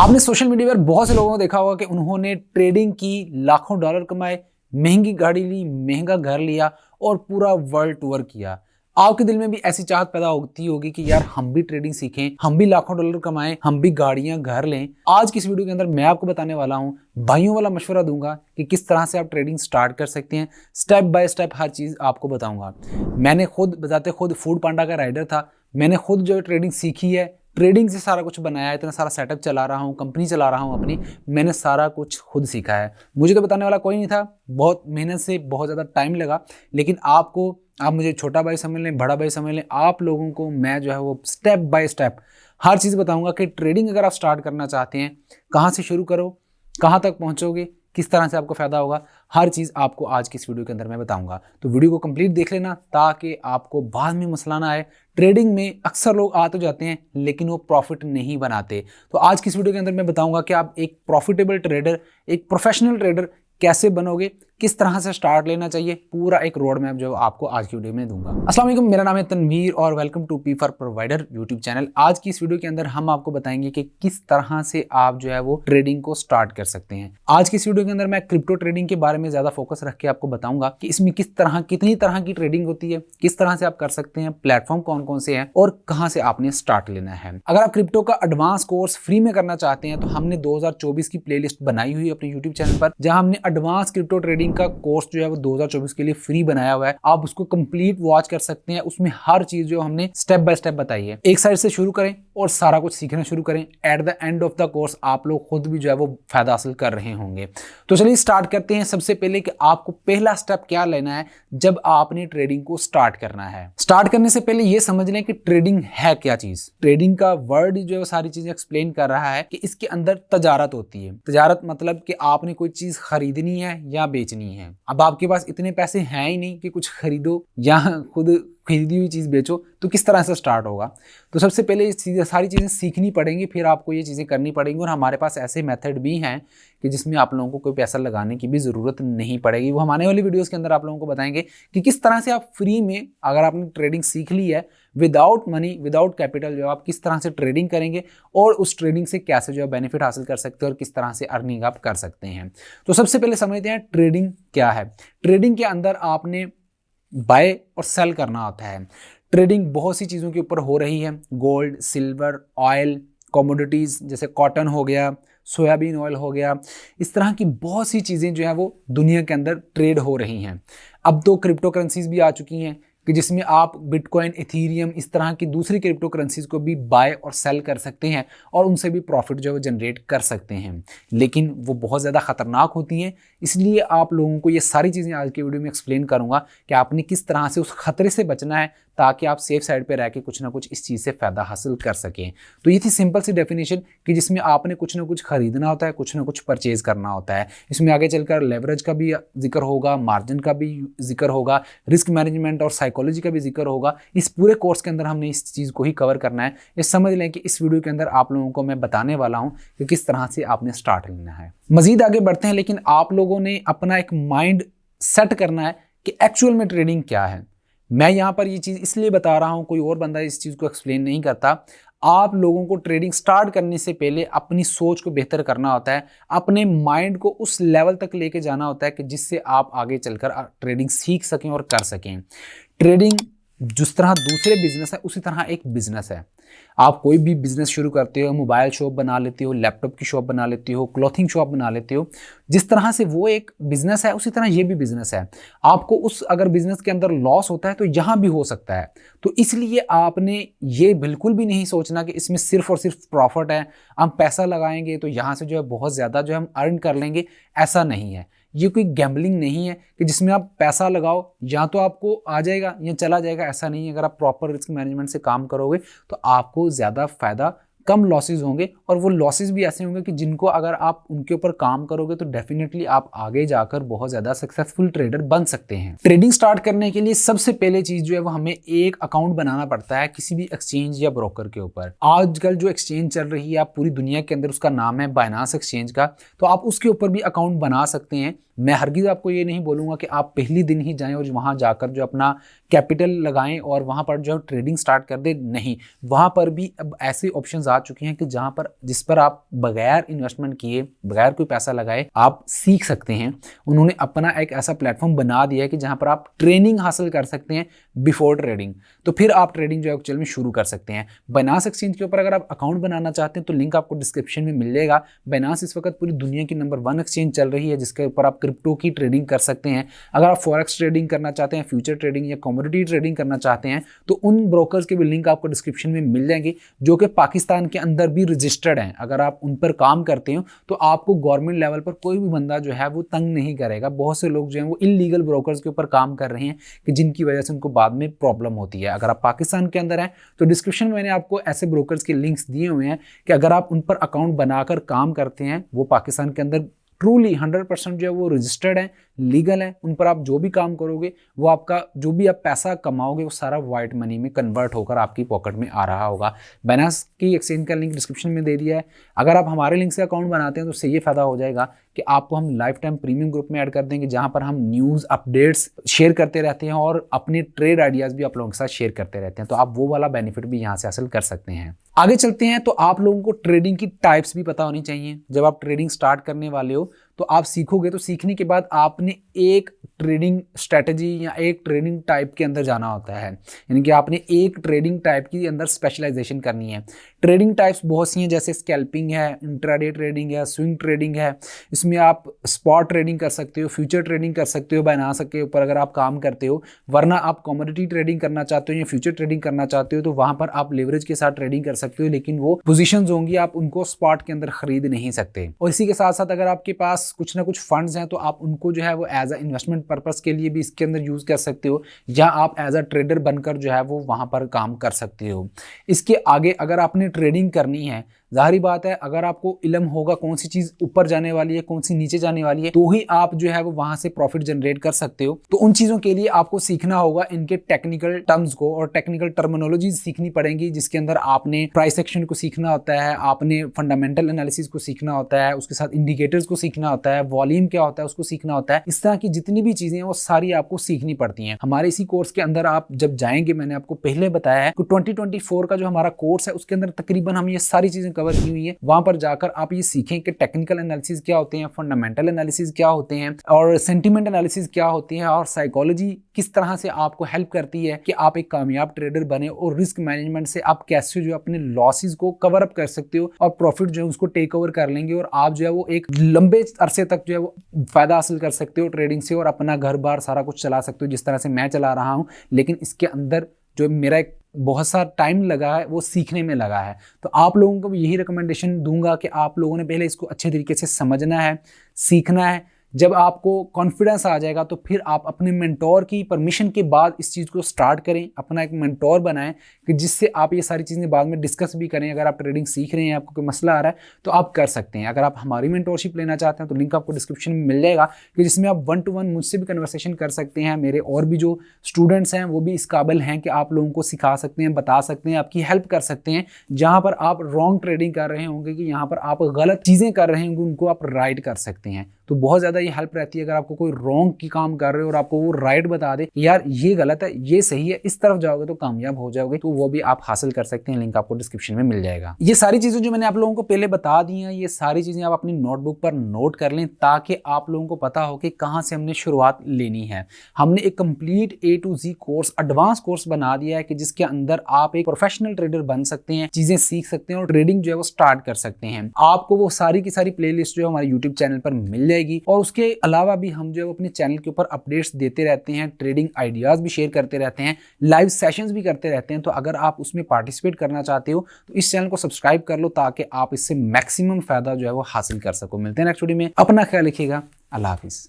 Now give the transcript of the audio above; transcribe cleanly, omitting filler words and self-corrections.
आपने social media पर बहुत से लोगों को देखा होगा कि उन्होंने ट्रेडिंग की, लाखों डॉलर कमाए, महंगी गाड़ी ली, महंगा घर लिया और पूरा वर्ल्ड टूर किया। आपके दिल में भी ऐसी चाहत पैदा होती होगी कि यार हम भी ट्रेडिंग सीखें, हम भी लाखों डॉलर कमाएं, हम भी गाड़ियां, घर लें। आज की इस वीडियो के अंदर मैं आपको बताने वाला हूं, भाइयों वाला मशवरा दूंगा कि किस तरह से आप ट्रेडिंग स्टार्ट कर सकते हैं। स्टेप बाय स्टेप हर चीज आपको बताऊंगा। मैंने खुद बताते खुद फूड पांडा का राइडर था। मैंने खुद जो ट्रेडिंग सीखी है, ट्रेडिंग से सारा कुछ बनाया है, इतना सारा सेटअप चला रहा हूँ, कंपनी चला रहा हूँ अपनी, मैंने सारा कुछ खुद सीखा है। मुझे तो बताने वाला कोई नहीं था, बहुत मेहनत से बहुत ज़्यादा टाइम लगा। लेकिन आप मुझे छोटा भाई समझ लें, बड़ा भाई समझ लें, आप लोगों को मैं जो है वो स्टेप बाय स्टेप हर चीज़ बताऊंगा कि ट्रेडिंग अगर आप स्टार्ट करना चाहते हैं, कहाँ से शुरू करो, कहाँ तक पहुँचोगे, किस तरह से आपको फायदा होगा, हर चीज़ आपको आज की इस वीडियो के अंदर मैं बताऊंगा। तो वीडियो को कंप्लीट देख लेना ताकि आपको बाद में मसला ना आए। ट्रेडिंग में अक्सर लोग आ तो जाते हैं लेकिन वो प्रॉफिट नहीं बनाते। तो आज की इस वीडियो के अंदर मैं बताऊंगा कि आप एक प्रॉफिटेबल ट्रेडर, एक प्रोफेशनल ट्रेडर कैसे बनोगे, किस तरह से स्टार्ट लेना चाहिए, पूरा एक रोड मैप जो आपको आज की वीडियो में दूंगा। अस्सलाम वालेकुम, मेरा नाम है तनवीर और welcome to P for provider YouTube channel. आज की इस वीडियो के अंदर हम आपको बताएंगे कि किस तरह से आप जो है वो ट्रेडिंग को स्टार्ट कर सकते हैं। आज की इस वीडियो के अंदर मैं क्रिप्टो ट्रेडिंग के बारे में ज्यादा फोकस रख के आपको बताऊंगा कि इसमें कितनी तरह की ट्रेडिंग होती है, किस तरह से आप कर सकते हैं, प्लेटफॉर्म कौन कौन से हैं और कहां से आपने स्टार्ट लेना है। अगर आप क्रिप्टो का एडवांस कोर्स फ्री में करना चाहते हैं तो हमने 2024 की प्लेलिस्ट बनाई हुई है अपने यूट्यूब चैनल पर, जहां हमने एडवांस क्रिप्टो ट्रेडिंग का कोर्स जो है वो 2024 के लिए फ्री बनाया हुआ है। आप उसको कंप्लीट वॉच कर सकते हैं। उसमें हर चीज जो हमने स्टेप बाय स्टेप बताई है। एक साइड से शुरू करें और सारा कुछ सीखना शुरू करें। At the end of the course आप लोग खुद भी जो है वो फायदा हासिल कर रहे होंगे। तो चलिए स्टार्ट करते हैं। सबसे पहले कि आपको पहला स्टेप क्या लेना है जब आपने ट्रेडिंग को स्टार्ट करना है। स्टार्ट करने से पहले यह समझ लें कि ट्रेडिंग है क्या चीज। ट्रेडिंग का वर्ड जो है सारी चीजें एक्सप्लेन कर रहा है कि इसके अंदर तजारत होती है। तजारत मतलब कि आपने कोई चीज खरीदनी है या बेचनी है। अब आपके पास इतने पैसे हैं ही नहीं कि कुछ खरीदो या खुद खरीदी हुई चीज़ बेचो, तो किस तरह से स्टार्ट होगा। तो सबसे पहले सारी चीज़ें सीखनी पड़ेंगी, फिर आपको ये चीज़ें करनी पड़ेंगी। और हमारे पास ऐसे मेथड भी हैं कि जिसमें आप लोगों को कोई पैसा लगाने की भी ज़रूरत नहीं पड़ेगी। वो हमारे वाली वीडियोस के अंदर आप लोगों को बताएंगे कि किस तरह से आप फ्री में, अगर आपने ट्रेडिंग सीख ली है विदाउट मनी, विदाउट कैपिटल, जो आप किस तरह से ट्रेडिंग करेंगे और उस ट्रेडिंग से कैसे जो है बेनिफिट हासिल कर सकते हैं और किस तरह से अर्निंग आप कर सकते हैं। तो सबसे पहले समझते हैं ट्रेडिंग क्या है। ट्रेडिंग के अंदर आपने बाय और सेल करना होता है। ट्रेडिंग बहुत सी चीज़ों के ऊपर हो रही है। गोल्ड, सिल्वर, ऑयल, कमोडिटीज़ जैसे कॉटन हो गया, सोयाबीन ऑयल हो गया, इस तरह की बहुत सी चीज़ें जो है वो दुनिया के अंदर ट्रेड हो रही हैं। अब तो क्रिप्टो करेंसीज भी आ चुकी हैं कि जिसमें आप बिटकॉइन, इथीरियम, इस तरह की दूसरी क्रिप्टो करेंसीज को भी बाय और सेल कर सकते हैं और उनसे भी प्रॉफिट जो है वो जनरेट कर सकते हैं। लेकिन वो बहुत ज़्यादा खतरनाक होती हैं, इसलिए आप लोगों को ये सारी चीज़ें आज की वीडियो में एक्सप्लेन करूंगा कि आपने किस तरह से उस खतरे से बचना है ताकि आप सेफ साइड पे रह के कुछ ना कुछ इस चीज़ से फ़ायदा हासिल कर सकें। तो ये थी सिंपल सी डेफिनेशन कि जिसमें आपने कुछ ना कुछ खरीदना होता है, कुछ ना कुछ परचेज करना होता है। इसमें आगे चलकर लेवरेज का भी जिक्र होगा, मार्जिन का भी जिक्र होगा, रिस्क मैनेजमेंट और साइकोलॉजी का भी जिक्र होगा। इस पूरे कोर्स के अंदर हमने इस चीज़ को ही कवर करना है। ये समझ लें कि इस वीडियो के अंदर आप लोगों को मैं बताने वाला हूँ कि किस तरह से आपने स्टार्ट लेना है। मजीद आगे बढ़ते हैं, लेकिन आप लोगों ने अपना एक माइंड सेट करना है कि एक्चुअल में ट्रेडिंग क्या है। मैं यहाँ पर ये चीज़ इसलिए बता रहा हूँ, कोई और बंदा इस चीज़ को एक्सप्लेन नहीं करता। आप लोगों को ट्रेडिंग स्टार्ट करने से पहले अपनी सोच को बेहतर करना होता है, अपने माइंड को उस लेवल तक लेके जाना होता है कि जिससे आप आगे चलकर ट्रेडिंग सीख सकें और कर सकें। ट्रेडिंग जिस तरह दूसरे बिजनेस है उसी तरह एक बिजनेस है। आप कोई भी बिजनेस शुरू करते हो, मोबाइल शॉप बना लेते हो, लैपटॉप की शॉप बना लेते हो, क्लॉथिंग शॉप बना लेते हो, जिस तरह से वो एक बिजनेस है उसी तरह ये भी बिजनेस है। आपको उस अगर बिजनेस के अंदर लॉस होता है तो यहाँ भी हो सकता है। तो इसलिए आपने ये बिल्कुल भी नहीं सोचना कि इसमें सिर्फ और सिर्फ प्रॉफिट है, हम पैसा लगाएंगे तो यहाँ से जो है बहुत ज़्यादा जो है हम अर्न कर लेंगे। ऐसा नहीं है। ये कोई गैम्बलिंग नहीं है कि जिसमें आप पैसा लगाओ या तो आपको आ जाएगा या चला जाएगा, ऐसा नहीं है। अगर आप प्रॉपर रिस्क मैनेजमेंट से काम करोगे तो आपको ज़्यादा फायदा, कम लॉसेज होंगे और वो लॉसेज भी ऐसे होंगे कि जिनको अगर आप उनके ऊपर काम करोगे तो डेफिनेटली आप आगे जाकर बहुत ज़्यादा सक्सेसफुल ट्रेडर बन सकते हैं। ट्रेडिंग स्टार्ट करने के लिए सबसे पहले चीज़ जो है वो हमें एक अकाउंट बनाना पड़ता है किसी भी एक्सचेंज या ब्रोकर के ऊपर। आजकल जो एक्सचेंज चल रही है आप पूरी दुनिया के अंदर, उसका नाम है बाइनांस एक्सचेंज का, तो आप उसके ऊपर भी अकाउंट बना सकते हैं। मैं हरगिज़ आपको ये नहीं बोलूँगा कि आप पहली दिन ही जाएं और वहाँ जाकर जो अपना कैपिटल लगाएं और वहाँ पर जो ट्रेडिंग स्टार्ट कर दें। नहीं, वहाँ पर भी अब ऐसे ऑप्शंस आ चुके हैं कि जहां पर जिस पर आप बगैर इन्वेस्टमेंट किए, बगैर कोई पैसा लगाए आप सीख सकते हैं। उन्होंने अपना एक ऐसा प्लेटफॉर्म बना दिया है कि जहां पर आप ट्रेनिंग हासिल कर सकते हैं बिफोर ट्रेडिंग। तो फिर आप ट्रेडिंग जो है एक्चुअल में शुरू कर सकते हैं। बाइनांस एक्सचेंज के ऊपर अगर आप अकाउंट बनाना चाहते हैं तो लिंक आपको डिस्क्रिप्शन में मिल जाएगा। बाइनांस इस वक्त पूरी दुनिया की नंबर 1 एक्सचेंज चल रही है जिसके ऊपर आप क्रिप्टो की ट्रेडिंग कर सकते हैं। अगर आप फॉरेक्स ट्रेडिंग करना चाहते हैं, फ्यूचर ट्रेडिंग या कमोडिटी ट्रेडिंग करना चाहते हैं तो उन ब्रोकर्स के भी लिंक आपको डिस्क्रिप्शन में मिल जाएंगे जो कि पाकिस्तान के अंदर भी रजिस्टर्ड हैं। अगर आप उन पर काम करते हो तो आपको गवर्नमेंट लेवल पर कोई भी बंदा जो है वो तंग नहीं करेगा। बहुत से लोग जो हैं वो इलीगल ब्रोकर्स के ऊपर काम कर रहे हैं कि जिनकी वजह से उनको बाद में प्रॉब्लम होती है। अगर आप पाकिस्तान के अंदर हैं तो डिस्क्रिप्शन में मैंने आपको ऐसे ब्रोकर्स के लिंक्स दिए हुए हैं कि अगर आप उन पर अकाउंट बनाकर काम करते हैं, वो पाकिस्तान के अंदर ट्रूली 100% जो है वो रजिस्टर्ड है, लीगल है। उन पर आप जो भी काम करोगे वो आपका जो भी आप पैसा कमाओगे वो सारा वाइट मनी में कन्वर्ट होकर आपकी पॉकेट में आ रहा होगा। बाइनांस की एक्सचेंज का लिंक डिस्क्रिप्शन में दे दिया है। अगर आप हमारे लिंक से अकाउंट बनाते हैं तो उससे ये फायदा हो जाएगा कि आपको हम लाइफ टाइम प्रीमियम ग्रुप में ऐड कर देंगे जहां पर हम न्यूज़ अपडेट्स शेयर करते रहते हैं और अपने ट्रेड आइडियाज़ भी आप लोगों के साथ शेयर करते रहते हैं। तो आप वो वाला बेनिफिट भी यहाँ से हासिल कर सकते हैं। आगे चलते हैं तो आप लोगों को ट्रेडिंग की टाइप्स भी पता होनी चाहिए। जब आप ट्रेडिंग स्टार्ट करने वाले हो तो आप सीखोगे तो सीखने के बाद आपने एक ट्रेडिंग स्ट्रेटजी या एक ट्रेडिंग टाइप के अंदर जाना होता है, यानी कि आपने एक ट्रेडिंग टाइप के अंदर स्पेशलाइजेशन करनी है। ट्रेडिंग टाइप्स बहुत सी हैं जैसे स्कैल्पिंग है, इंट्राडे ट्रेडिंग है, स्विंग ट्रेडिंग है। इसमें आप स्पॉट ट्रेडिंग कर सकते हो, फ्यूचर ट्रेडिंग कर सकते हो बाइनांस के ऊपर अगर आप काम करते हो। वरना आप कमोडिटी ट्रेडिंग करना चाहते हो या फ्यूचर ट्रेडिंग करना चाहते हो तो वहां पर आप लेवरेज के साथ ट्रेडिंग कर सकते हो, लेकिन वो पोजीशंस होंगी आप उनको स्पॉट के अंदर खरीद नहीं सकते। और इसी के साथ साथ अगर आपके पास कुछ ना कुछ फंड्स हैं तो आप उनको जो है वो एज अ इन्वेस्टमेंट पर्पस के लिए भी इसके अंदर यूज कर सकते हो, या आप एज अ ट्रेडर बनकर जो है वो वहां पर काम कर सकते हो। इसके आगे अगर आपने ट्रेडिंग करनी है, जाहिर बात है अगर आपको इल्म होगा कौन सी चीज ऊपर जाने वाली है, कौन सी नीचे जाने वाली है, तो ही आप जो है वो वहां से प्रॉफिट जनरेट कर सकते हो। तो उन चीजों के लिए आपको सीखना होगा इनके टेक्निकल टर्म्स को और टेक्निकल टर्मिनोलॉजी सीखनी पड़ेगी, जिसके अंदर आपने प्राइस एक्शन को सीखना होता है, आपने फंडामेंटल एनालिसिस को सीखना होता है, उसके साथ इंडिकेटर्स को सीखना होता है, वॉल्यूम क्या होता है उसको सीखना होता है। इस तरह की जितनी भी चीजें हैं वो सारी आपको सीखनी पड़ती हैं। हमारे इसी कोर्स के अंदर आप जब जाएंगे, मैंने आपको पहले बताया है कि 2024 का जो हमारा कोर्स है उसके अंदर तकरीबन हम ये सारी चीजें कवर की हुई है। वहां पर जाकर आप ये सीखें कि टेक्निकल एनालिसिस क्या होते हैं, फंडामेंटल एनालिसिस क्या होते हैं और सेंटिमेंट एनालिसिस क्या होती है, और साइकोलॉजी किस तरह से आपको हेल्प करती है कि आप एक कामयाब ट्रेडर बने, और रिस्क मैनेजमेंट से आप कैसे जो अपने लॉसेस को कवर अप कर सकते हो और प्रॉफिट जो है उसको टेक ओवर कर लेंगे, और आप जो है वो एक लंबे अरसे तक जो है वो फायदा हासिल कर सकते हो ट्रेडिंग से और अपना घर बार सारा कुछ चला सकते हो जिस तरह से मैं चला रहा हूं। लेकिन इसके अंदर जो मेरा एक बहुत सा टाइम लगा है वो सीखने में लगा है। तो आप लोगों को भी यही रिकमेंडेशन दूंगा कि आप लोगों ने पहले इसको अच्छे तरीके से समझना है, सीखना है। जब आपको कॉन्फिडेंस आ जाएगा तो फिर आप अपने मेंटोर की परमिशन के बाद इस चीज़ को स्टार्ट करें, अपना एक मेंटोर बनाएं कि जिससे आप ये सारी चीज़ें बाद में डिस्कस भी करें। अगर आप ट्रेडिंग सीख रहे हैं, आपको कोई मसला आ रहा है तो आप कर सकते हैं। अगर आप हमारी मेंटोरशिप लेना चाहते हैं तो लिंक आपको डिस्क्रिप्शन में मिल जाएगा कि जिसमें आप 1-to-1 मुझसे भी कन्वर्सेशन कर सकते हैं। मेरे और भी जो स्टूडेंट्स हैं वो भी इस काबिल हैं कि आप लोगों को सिखा सकते हैं, बता सकते हैं, आपकी हेल्प कर सकते हैं। जहाँ पर आप रॉन्ग ट्रेडिंग कर रहे होंगे कि यहाँ पर आप गलत चीज़ें कर रहे होंगे उनको आप राइट कर सकते हैं। तो बहुत ज़्यादा ये हेल्प रहती है अगर आपको कोई रॉन्ग की काम कर रहे हो और आपको वो राइट बता दे यार ये गलत है, ये सही है, इस तरफ जाओगे तो कामयाब हो जाओगे, तो वो भी आप हासिल कर सकते हैं। लिंक आपको डिस्क्रिप्शन में मिल जाएगा। ये सारी चीज़ें जो मैंने आप लोगों को पहले बता दी हैं, ये सारी चीज़ें आप अपनी नोटबुक पर नोट कर लें ताकि आप लोगों को पता हो कि कहाँ से हमने शुरुआत लेनी है। हमने एक complete A to Z course, advance course बना दिया है कि जिसके अंदर आप एक प्रोफेशनल ट्रेडर बन सकते हैं, चीज़ें सीख सकते हैं और ट्रेडिंग जो है वो स्टार्ट कर सकते हैं। आपको वो सारी की सारी प्लेलिस्ट जो है हमारे यूट्यूब चैनल पर मिल जाएगी, और उसके अलावा भी हम जो है अपने चैनल के ऊपर अपडेट्स देते रहते हैं, ट्रेडिंग आइडियाज भी शेयर करते रहते हैं, लाइव सेशंस भी करते रहते हैं। तो अगर आप उसमें पार्टिसिपेट करना चाहते हो तो इस चैनल को सब्सक्राइब कर लो ताकि आप इससे मैक्सिमम फायदा जो है वो हासिल कर सको। मिलते हैं नेक्स्ट वीडियो में, अपना ख्याल रखिएगा, अल्लाह हाफिज।